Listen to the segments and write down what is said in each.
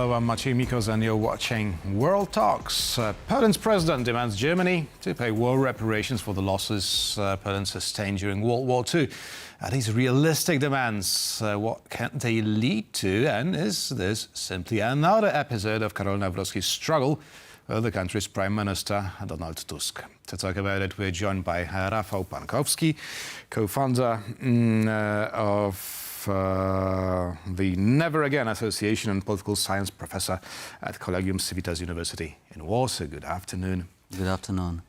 Hello, I'm Maciej Mikos and you're watching World Talks. Poland's president demands Germany to pay war reparations for the losses Poland sustained during World War II. These realistic demands, what can they lead to? And is this simply another episode of Karol Nawrocki's struggle with the country's Prime Minister, Donald Tusk? To talk about it, we're joined by Rafał Pankowski, co-founder of the Never Again Association and political science professor at Collegium Civitas University in Warsaw. Good afternoon. Good afternoon.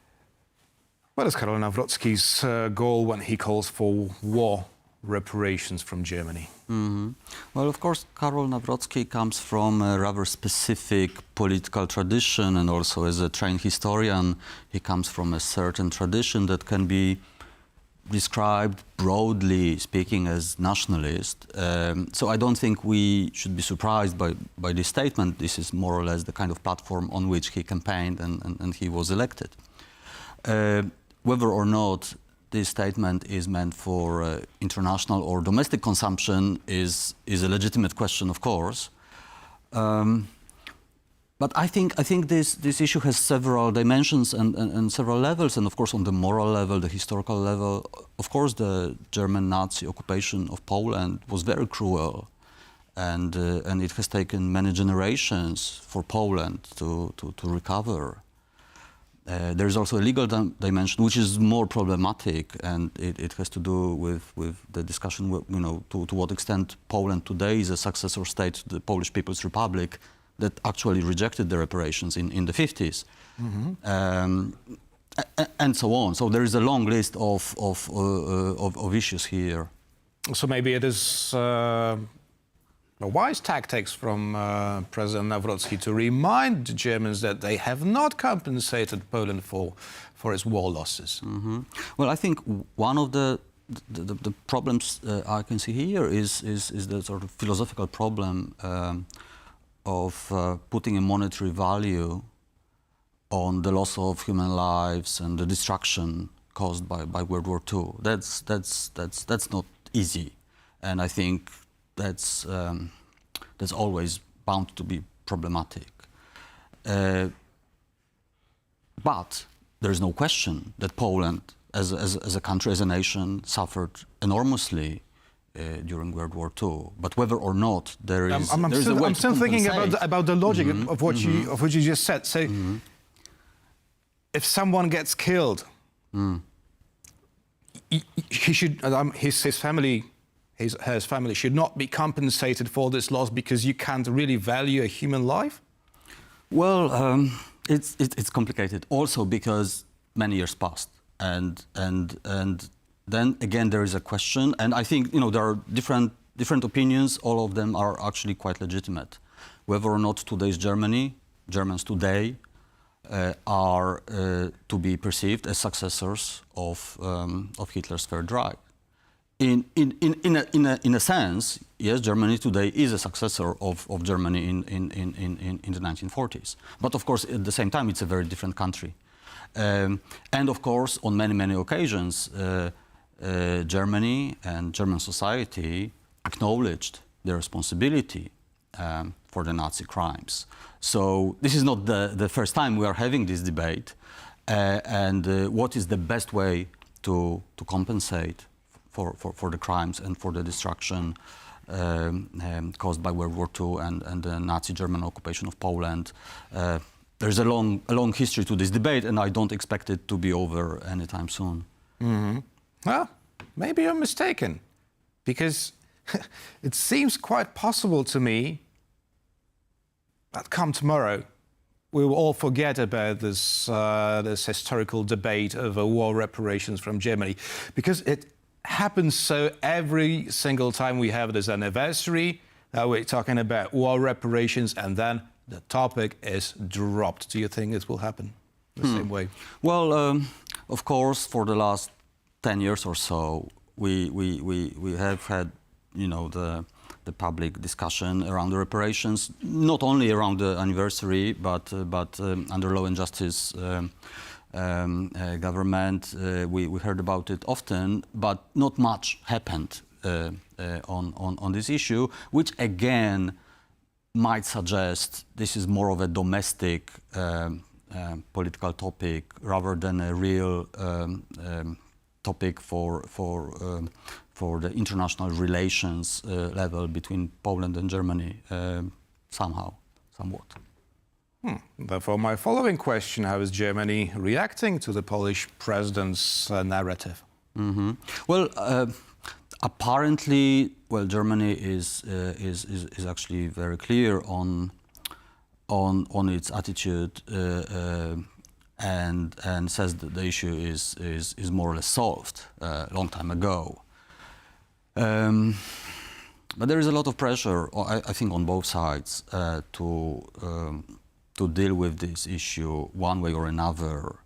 What is Karol Nawrocki's goal when he calls for war reparations from Germany? Well, of course, Karol Nawrocki comes from a rather specific political tradition, and also as a trained historian, he comes from a certain tradition that can be described, broadly speaking, as nationalist. So I don't think we should be surprised by this statement. This is more or less the kind of platform on which he campaigned and he was elected. Whether or not this statement is meant for international or domestic consumption is a legitimate question, of course. But I think this issue has several dimensions and several levels, and of course on the moral level, the historical level, of course the German Nazi occupation of Poland was very cruel, and it has taken many generations for Poland to recover. There is also a legal dimension which is more problematic, and it has to do with the discussion, to what extent Poland today is a successor state to the Polish People's Republic that actually rejected the reparations in the 50s, and so on. So there is a long list of issues here. So maybe it is a wise tactics from President Nawrocki to remind the Germans that they have not compensated Poland for its war losses. Well, I think one of the problems I can see here is the sort of philosophical problem of putting a monetary value on the loss of human lives and the destruction caused by World War II. That's not easy, and I think that's always bound to be problematic. But there is no question that Poland, as a country, as a nation, suffered enormously during World War II. But whether or not there is, I'm still thinking about the logic of what you just said. So, if someone gets killed, he should, his family should not be compensated for this loss because you can't really value a human life? Well, it's complicated also because many years passed, and then again there is a question, and I think there are different opinions. All of them are actually quite legitimate. Whether or not today's Germans today are to be perceived as successors of Hitler's Third Reich. In a sense, yes, Germany today is a successor of Germany in the 1940s. But of course, at the same time, it's a very different country. And of course, on many occasions, Germany and German society acknowledged their responsibility for the Nazi crimes. So this is not the first time we are having this debate. And what is the best way to compensate for the crimes and for the destruction caused by World War II and the Nazi German occupation of Poland? There's a long history to this debate, and I don't expect it to be over anytime soon. Well, maybe you're mistaken, because it seems quite possible to me that come tomorrow, we will all forget about this historical debate over war reparations from Germany, because it happens so every single time we have this anniversary that we're talking about war reparations, and then the topic is dropped. Do you think it will happen the same way? Well, of course, for the last 10 years or so, we have had, the public discussion around the reparations, not only around the anniversary, but under Law and Justice government, we heard about it often, but not much happened on this issue, which again might suggest this is more of a domestic political topic rather than a real topic for the international relations level between Poland and Germany, somewhat. Therefore, my following question: how is Germany reacting to the Polish president's narrative? Well, apparently, Germany is actually very clear on its attitude and says that the issue is more or less solved a long time ago. But there is a lot of pressure, I think, on both sides to deal with this issue one way or another.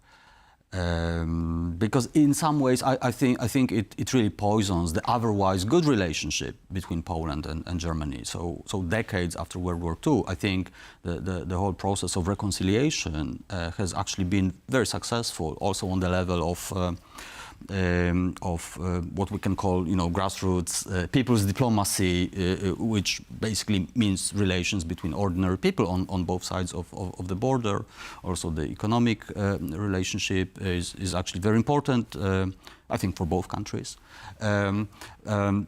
Because in some ways, I think it really poisons the otherwise good relationship between Poland and Germany. So decades after World War II, I think the whole process of reconciliation has actually been very successful, also on the level of what we can call, grassroots people's diplomacy, which basically means relations between ordinary people on both sides of the border. Also, the economic relationship is actually very important, I think, for both countries.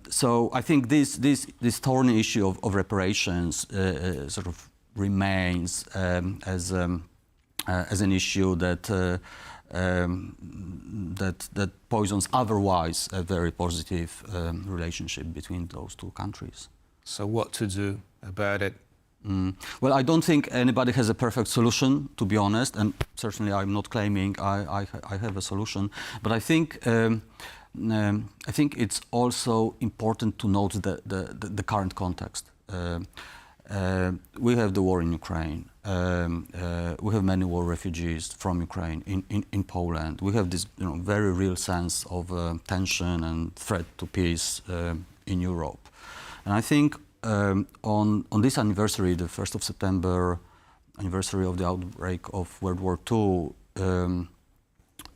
So I think this thorny issue of reparations sort of remains as an issue that poisons otherwise a very positive relationship between those two countries. So what to do about it? Well, I don't think anybody has a perfect solution, to be honest, and certainly I'm not claiming I have a solution. But I think it's also important to note the current context. We have the war in Ukraine. We have many war refugees from Ukraine in Poland. We have this very real sense of tension and threat to peace in Europe. And I think on this anniversary, the 1st of September, anniversary of the outbreak of World War II,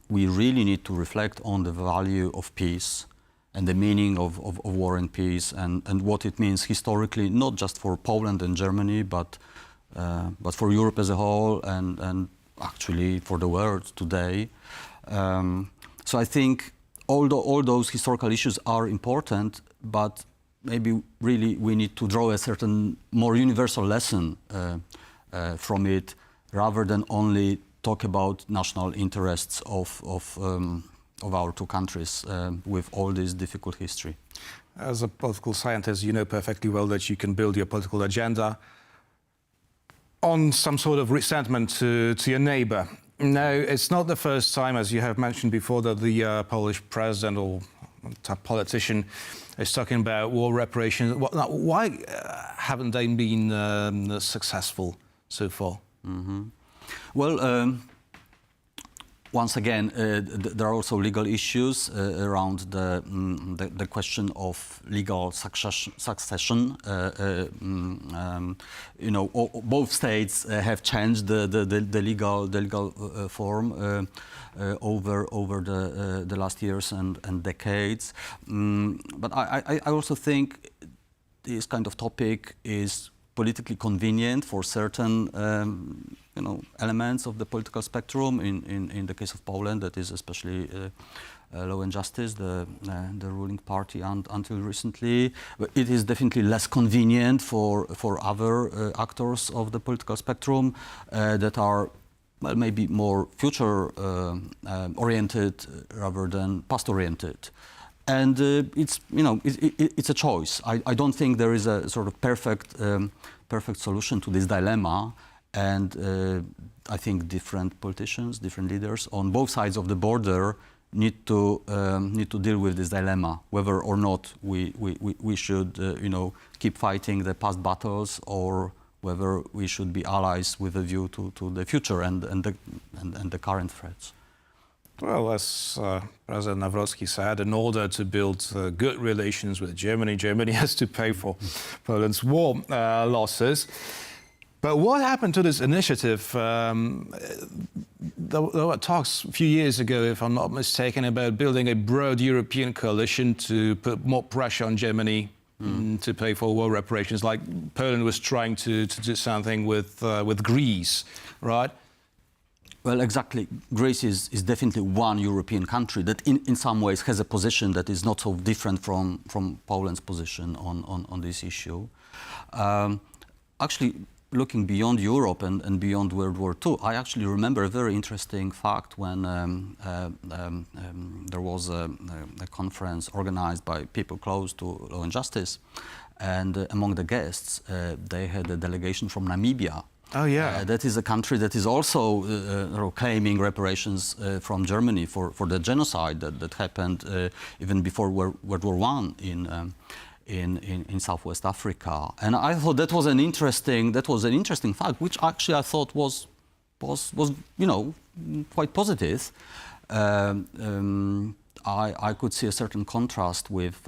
we really need to reflect on the value of peace and the meaning of war and peace and what it means historically, not just for Poland and Germany, but for Europe as a whole and actually for the world today. So I think all those historical issues are important, but maybe really we need to draw a certain more universal lesson from it, rather than only talk about national interests of our two countries with all this difficult history. As a political scientist, you know perfectly well that you can build your political agenda on some sort of resentment to your neighbor. Now, it's not the first time, as you have mentioned before, that the Polish president or politician is talking about war reparations. Why haven't they been successful so far? Well, once again, there are also legal issues around the question of legal succession. Both states have changed the legal form over the last years and decades. But I also think this kind of topic is politically convenient for certain elements of the political spectrum. In the case of Poland, that is especially Law and Justice, the ruling party until recently. But it is definitely less convenient for other actors of the political spectrum that are maybe more future oriented rather than past oriented. And it's a choice. I don't think there is a sort of perfect solution to this dilemma. And I think different politicians, different leaders on both sides of the border need to deal with this dilemma, whether or not we should keep fighting the past battles, or whether we should be allies with a view to the future and the current threats. Well, as President Nawrocki said, in order to build good relations with Germany, Germany has to pay for Poland's war losses. But what happened to this initiative? There were talks a few years ago, if I'm not mistaken, about building a broad European coalition to put more pressure on Germany to pay for war reparations, like Poland was trying to do something with Greece, right? Well, exactly. Greece is definitely one European country that in some ways has a position that is not so different from Poland's position on this issue. Actually, looking beyond Europe and beyond World War II, I actually remember a very interesting fact when there was a conference organized by people close to Law and Justice, and among the guests, they had a delegation from Namibia. Oh, yeah. That is a country that is also claiming reparations from Germany for the genocide that happened even before World War I in Southwest Africa. And I thought that was an interesting fact, which actually I thought was quite positive. I could see a certain contrast with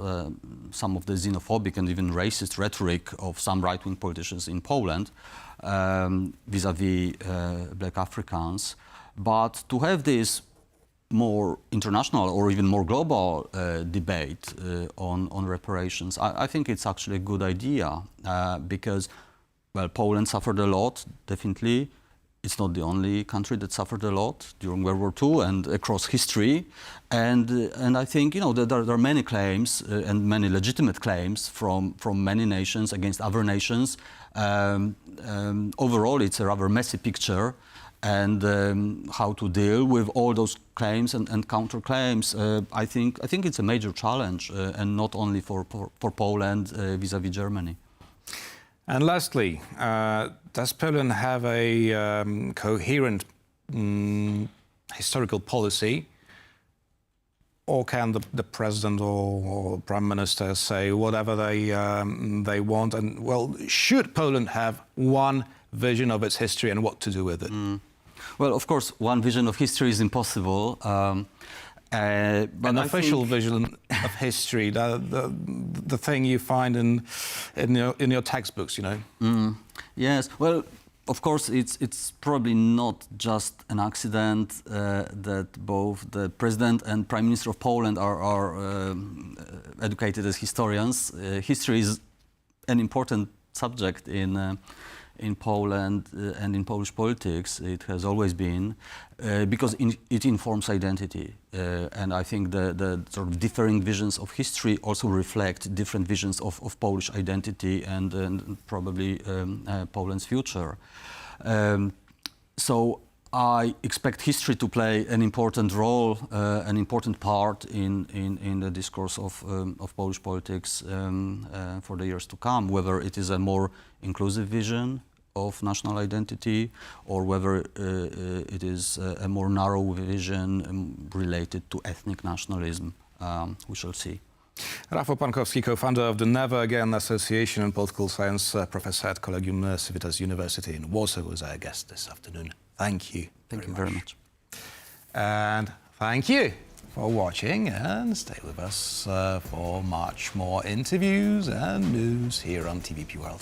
some of the xenophobic and even racist rhetoric of some right-wing politicians in Poland vis-à-vis Black Africans. But to have this more international or even more global debate on reparations, I think it's actually a good idea because, well, Poland suffered a lot, definitely. It's not the only country that suffered a lot during World War II and across history. And I think, that there are many claims and many legitimate claims from many nations against other nations. Overall, it's a rather messy picture. And how to deal with all those claims and counterclaims, I think it's a major challenge, and not only for Poland vis-à-vis Germany. And lastly, does Poland have a coherent historical policy, or can the president or prime minister say whatever they want? And well, should Poland have one vision of its history and what to do with it? Well, of course, one vision of history is impossible. But an official vision of history, the thing you find in your textbooks, Yes. Well, of course, it's probably not just an accident that both the president and prime minister of Poland are educated as historians. History is an important subject in Poland and in Polish politics. It has always been, because it informs identity. And I think the sort of differing visions of history also reflect different visions of Polish identity and probably Poland's future. So I expect history to play an important role, an important part in the discourse of Polish politics for the years to come, whether it is a more inclusive vision of national identity or whether it is a more narrow vision related to ethnic nationalism. We shall see. Rafał Pankowski, co-founder of the Never Again Association and political science professor at Collegium Civitas University in Warsaw, was our guest this afternoon. Thank you. Thank you very much. And thank you for watching, and stay with us for much more interviews and news here on TVP World.